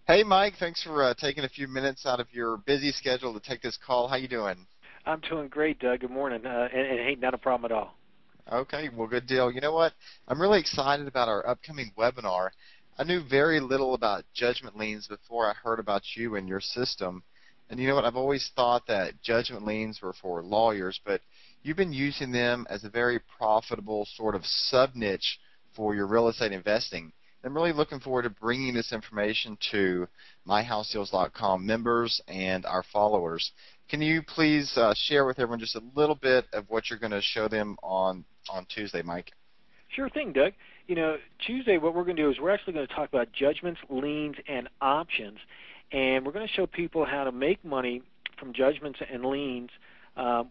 Hey, Mike. Thanks for taking a few minutes out of your busy schedule to take this call. How you doing? I'm doing great, Doug. Good morning. And hey, not a problem at all. Okay, well, good deal. You know what? I'm really excited about our upcoming webinar. I knew very little about judgment liens before I heard about you and your system. And you know what? I've always thought that judgment liens were for lawyers, but you've been using them as a very profitable sort of sub-niche for your real estate investing. I'm really looking forward to bringing this information to myhousedeals.com members and our followers. Can you please share with everyone just a little bit of what you're going to show them on Tuesday, Mike? Sure thing, Doug. Tuesday, what we're going to do is we're actually going to talk about judgments, liens, and options. And we're going to show people how to make money from judgments and liens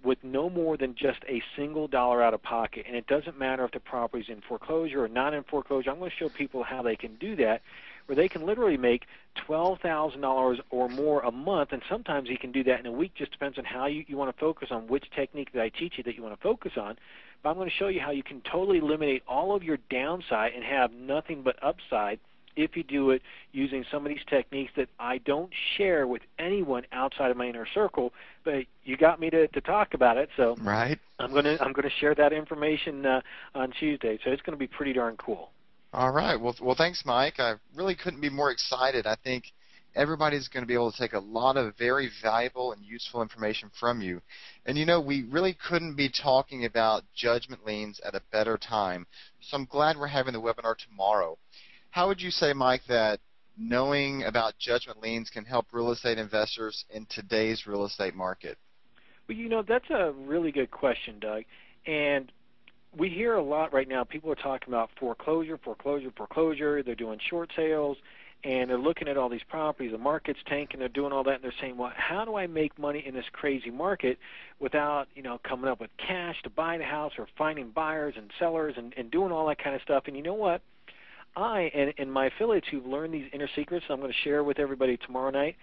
with no more than just a single dollar out of pocket. And it doesn't matter if the property's in foreclosure or not in foreclosure. I'm going to show people how they can do that, where they can literally make $12,000 or more a month, and sometimes you can do that in a week. Just depends on how you want to focus on which technique that I teach you that you want to focus on. But I'm going to show you how you can totally eliminate all of your downside and have nothing but upside if you do it using some of these techniques that I don't share with anyone outside of my inner circle. But you got me to talk about it, so Right. I'm gonna share that information on Tuesday. So it's going to be pretty darn cool. All right. Well, thanks, Mike. I really couldn't be more excited. I think everybody's going to be able to take a lot of very valuable and useful information from you. And you know, we really couldn't be talking about judgment liens at a better time. So I'm glad we're having the webinar tomorrow. How would you say, Mike, that knowing about judgment liens can help real estate investors in today's real estate market? Well, that's a really good question, Doug. And we hear a lot right now. People are talking about foreclosure, foreclosure, foreclosure. They're doing short sales, and they're looking at all these properties. The market's tanking. They're doing all that, and they're saying, well, how do I make money in this crazy market without, coming up with cash to buy the house or finding buyers and sellers and doing all that kind of stuff? And you know what? I and my affiliates who've learned these inner secrets, I'm going to share with everybody tomorrow night,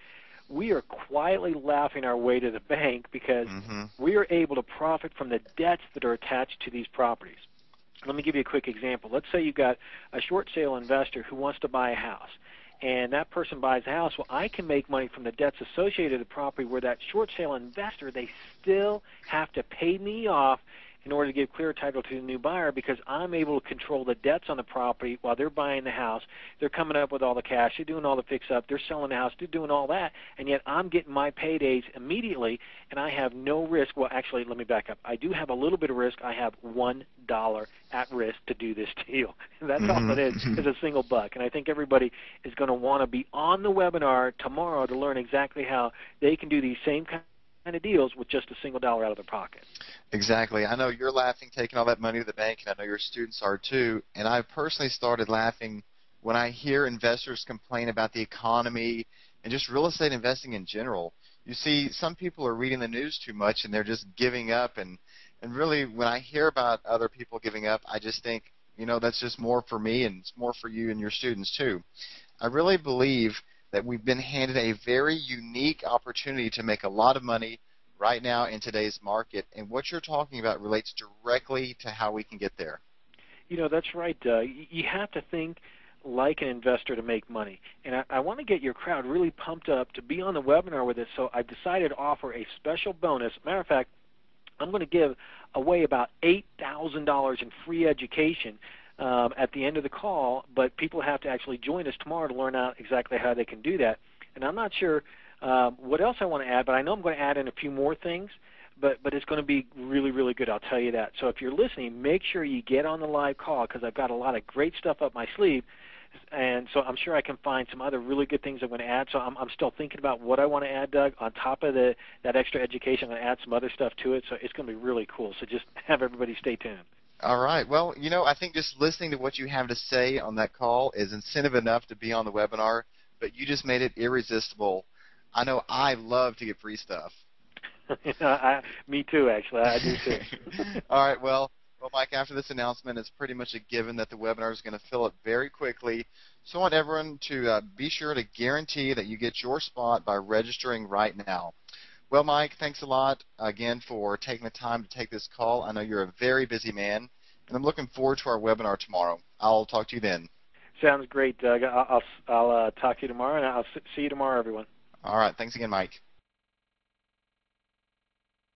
we are quietly laughing our way to the bank because we are able to profit from the debts that are attached to these properties. Let me give you a quick example. Let's say you've got a short sale investor who wants to buy a house, and that person buys a house. Well, I can make money from the debts associated with the property where that short sale investor, they still have to pay me off in order to give clear title to the new buyer because I'm able to control the debts on the property while they're buying the house. They're coming up with all the cash. They're doing all the fix-up. They're selling the house. They're doing all that, and yet I'm getting my paydays immediately, and I have no risk. Well, actually, let me back up. I do have a little bit of risk. I have $1 at risk to do this deal. That's all it is a single buck. And I think everybody is going to want to be on the webinar tomorrow to learn exactly how they can do these same kind of deals with just a single dollar out of their pocket. Exactly. I know you're laughing taking all that money to the bank, and I know your students are too. And I personally started laughing when I hear investors complain about the economy and just real estate investing in general. You see, some people are reading the news too much and they're just giving up. And really, when I hear about other people giving up, I just think, that's just more for me and it's more for you and your students too. I really believe that we've been handed a very unique opportunity to make a lot of money right now in today's market, and what you're talking about relates directly to how we can get there. That's right. You have to think like an investor to make money. And I want to get your crowd really pumped up to be on the webinar with us, so I've decided to offer a special bonus. Matter of fact, I'm going to give away about $8,000 in free education at the end of the call, but people have to actually join us tomorrow to learn out exactly how they can do that. And I'm not sure what else I want to add, but I know I'm going to add in a few more things, but it's going to be really, really good, I'll tell you that. So if you're listening, make sure you get on the live call because I've got a lot of great stuff up my sleeve, and so I'm sure I can find some other really good things I'm going to add. So I'm still thinking about what I want to add, Doug. On top of that extra education, I'm going to add some other stuff to it, so it's going to be really cool. So just have everybody stay tuned. All right. Well, I think just listening to what you have to say on that call is incentive enough to be on the webinar, but you just made it irresistible. I know I love to get free stuff. Me too, actually. I do too. All right. Well, Mike, after this announcement, it's pretty much a given that the webinar is going to fill up very quickly. So I want everyone to be sure to guarantee that you get your spot by registering right now. Well, Mike, thanks a lot again for taking the time to take this call. I know you're a very busy man, and I'm looking forward to our webinar tomorrow. I'll talk to you then. Sounds great, Doug. I'll talk to you tomorrow, and I'll see you tomorrow, everyone. All right. Thanks again, Mike.